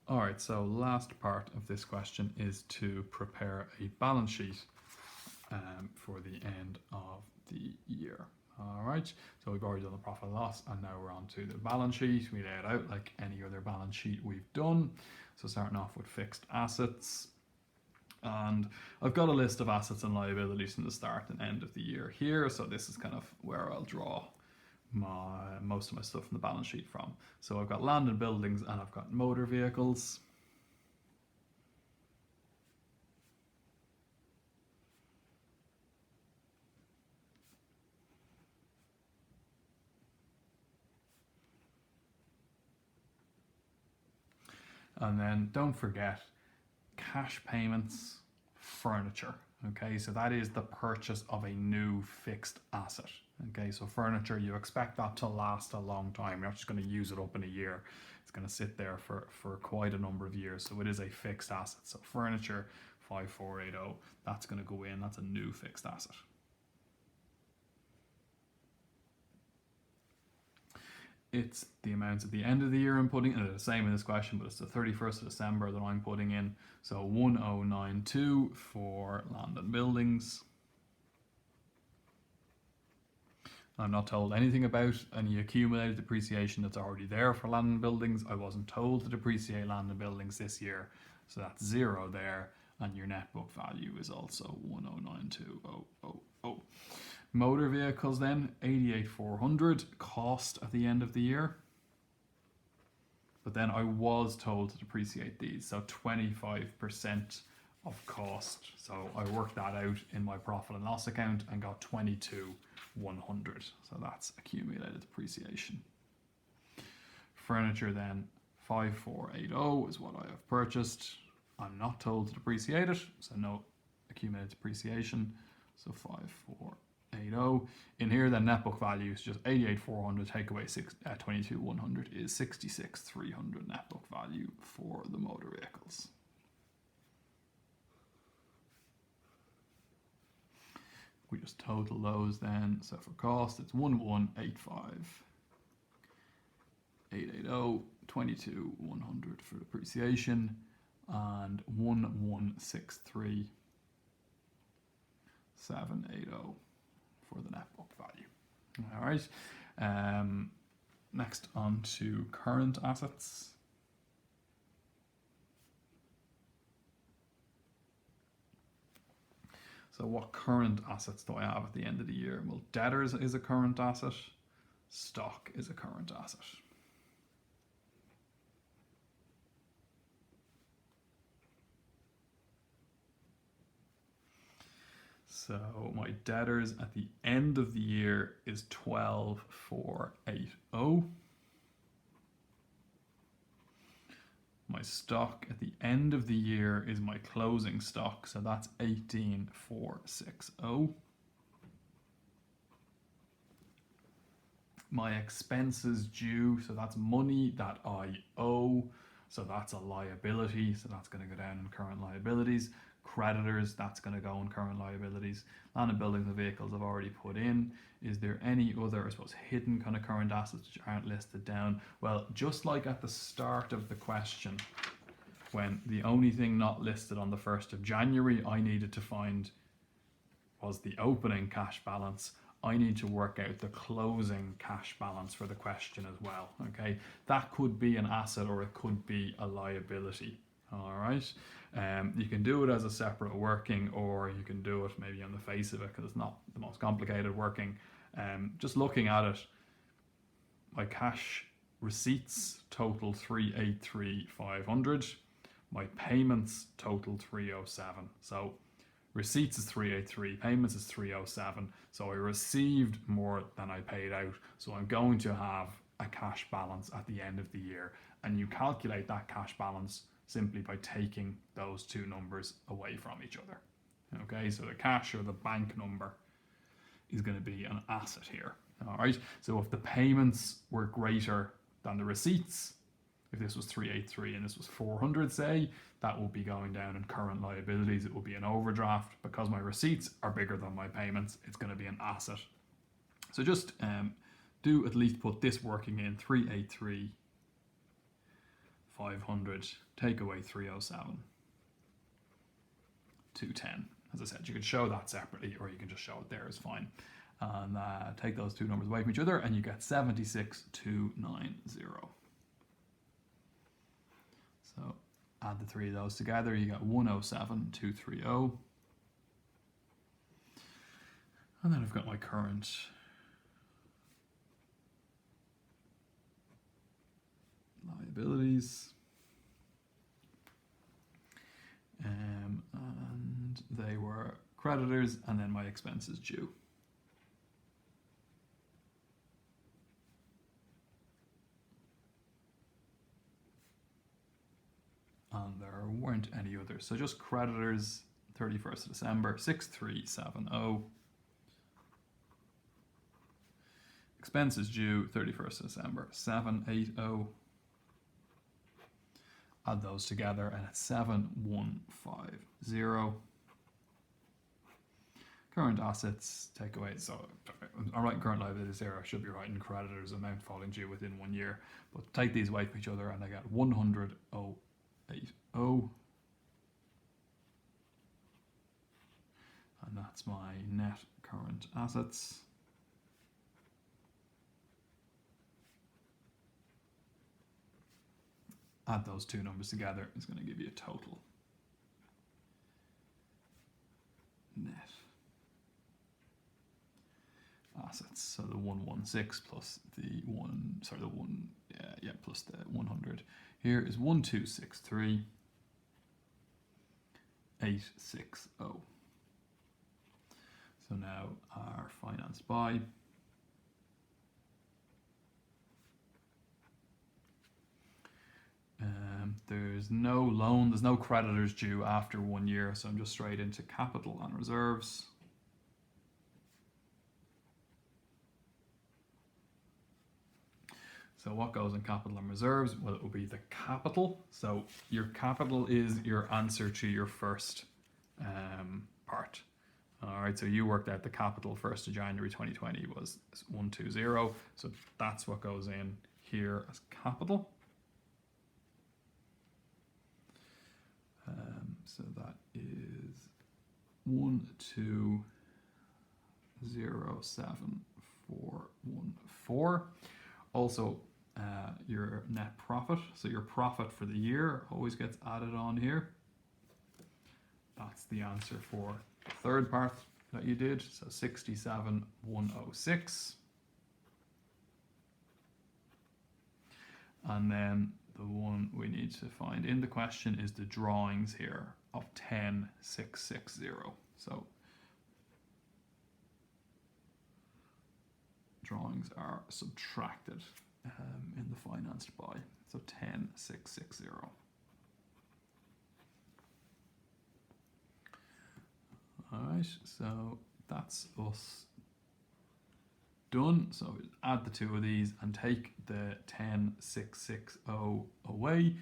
All right, so last part of this question is to prepare a balance sheet for the end of the year. All right, so we've already done the profit and loss, and now we're on to the balance sheet. We lay it out like any other balance sheet we've done. So starting off with fixed assets. And I've got a list of assets and liabilities from the start and end of the year here. So this is kind of where I'll draw most of my stuff from the balance sheet from. So I've got land and buildings, and I've got motor vehicles. And then don't forget cash payments, furniture. Okay, so that is the purchase of a new fixed asset. Okay, so furniture, you expect that to last a long time. You're not just going to use it up in a year. It's going to sit there for quite a number of years. So it is a fixed asset. So furniture, 5480, that's going to go in. That's a new fixed asset. It's the amounts at the end of the year I'm putting in. The same in this question, but it's the 31st of December that I'm putting in. So 1092 for land and buildings. I'm not told anything about any accumulated depreciation that's already there for land and buildings. I wasn't told to depreciate land and buildings this year, so that's 0 there. And your net book value is also 1092,000. Motor vehicles then, 88,400 cost at the end of the year. But then I was told to depreciate these, so 25% of cost. So I worked that out in my profit and loss account and got 22,100. So that's accumulated depreciation. Furniture then, 5480 is what I have purchased. I'm not told to depreciate it, so no accumulated depreciation. So 5480. In here, then net book value is just 88,400. Take away 22,100 is 66,300 net book value for the motor vehicles. We just total those then. So for cost, it's 1185,880, 22,100 for depreciation, and 1163,780 for the net book value. All right. Next on to current assets. So what current assets do I have at the end of the year? Well, debtors is a current asset. Stock is a current asset. So my debtors at the end of the year is 12,480. My stock at the end of the year is my closing stock, so that's 18,460. My expenses due, so that's money that I owe, so that's a liability, so that's going to go down in current liabilities. Creditors, that's going to go in current liabilities. Land and buildings and vehicles I've already put in. Is there any other, I suppose, hidden kind of current assets which aren't listed down? Well, just like at the start of the question, when the only thing not listed on the 1st of January I needed to find was the opening cash balance, I need to work out the closing cash balance for the question as well. Okay, that could be an asset or it could be a liability. All right. You can do it as a separate working, or you can do it maybe on the face of it because it's not the most complicated working. Just looking at it, my cash receipts total 383,500. My payments total 307. So receipts is 383, payments is 307. So I received more than I paid out. So I'm going to have a cash balance at the end of the year. And you calculate that cash balance simply by taking those two numbers away from each other. Okay, so the cash or the bank number is going to be an asset here. All right, so if the payments were greater than the receipts, if this was 383 and this was 400, say, that will be going down in current liabilities. It will be an overdraft. Because my receipts are bigger than my payments, it's going to be an asset. So just do at least put this working in 383 500, take away 307, 210. As I said, you could show that separately or you can just show it there, is fine. And take those two numbers away from each other and you get 76,290. So add the three of those together, you get 107,230. And then I've got my current liabilities. And they were creditors and then my expenses due. And there weren't any others. So just creditors, 31st of December, 6370. Expenses due, 31st of December, 780. Add those together and it's 7150. Current assets, take away, so I'm writing current liabilities here, I should be writing creditors amount falling due within 1 year, but take these away from each other and I get 100,080. And that's my net current assets. Add those two numbers together, it's going to give you a total net assets. So the 116 plus the plus the 100 here is 1263,860. So now our financed by there's no loan, there's no creditors due after 1 year, so I'm just straight into capital and reserves. So what goes in capital and reserves? Well, it will be the capital. So your capital is your answer to your first part. All right, so you worked out the capital 1st of January 2020 was 120. So that's what goes in here as capital. So that is 1207414. Also, your net profit. So your profit for the year always gets added on here. That's the answer for the third part that you did. So 67,106. And then the one we need to find in the question is the drawings here of 10,660. So drawings are subtracted in the financed by. So 10,660. Alright, so that's us done. So add the two of these and take the 10,660 away.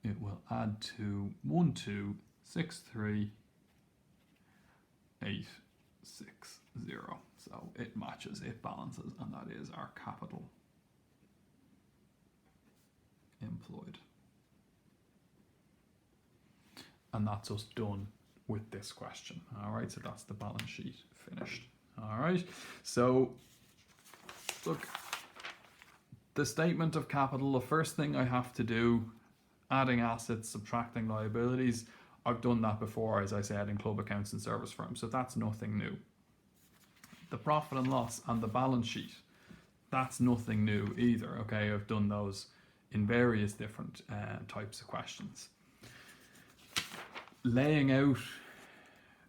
It will add to 1263,860. So it matches, it balances, and that is our capital employed. And that's us done with this question. All right, so that's the balance sheet finished. All right, so look, the statement of capital, the first thing I have to do, adding assets, subtracting liabilities, I've done that before, as I said, in club accounts and service firms, so that's nothing new. The profit and loss and the balance sheet, that's nothing new either, okay? I've done those in various different types of questions. Laying out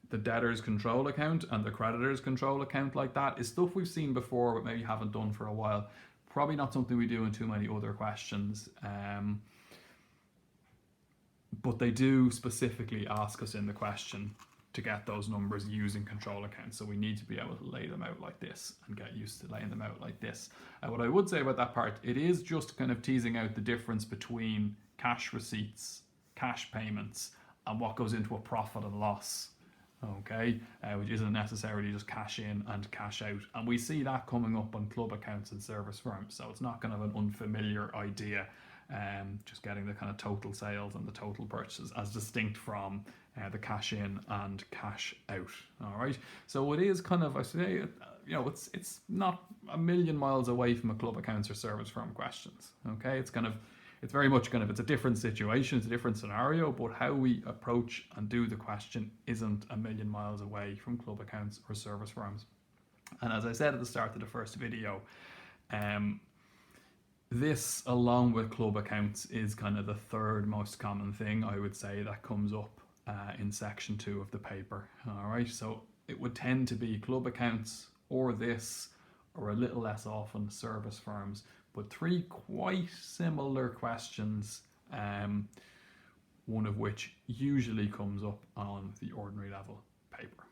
the debtor's control account and the creditor's control account like that is stuff we've seen before but maybe haven't done for a while. Probably not something we do in too many other questions, but they do specifically ask us in the question to get those numbers using control accounts, so we need to be able to lay them out like this and get used to laying them out like this. What I would say about that part, it is just kind of teasing out the difference between cash receipts, cash payments, and what goes into a profit and loss, okay, which isn't necessarily just cash in and cash out. And we see that coming up on club accounts and service firms, so it's not kind of an unfamiliar idea just getting the kind of total sales and the total purchases as distinct from the cash in and cash out. All right, so it is kind of, I say, it's not a million miles away from a club accounts or service firm questions. Okay, it's very much it's a different situation, it's a different scenario, but how we approach and do the question isn't a million miles away from club accounts or service firms. And as I said at the start of the first video, this, along with club accounts, is kind of the third most common thing I would say that comes up in section 2 of the paper. All right, so it would tend to be club accounts or this, or a little less often service firms, but 3 quite similar questions, one of which usually comes up on the ordinary level paper.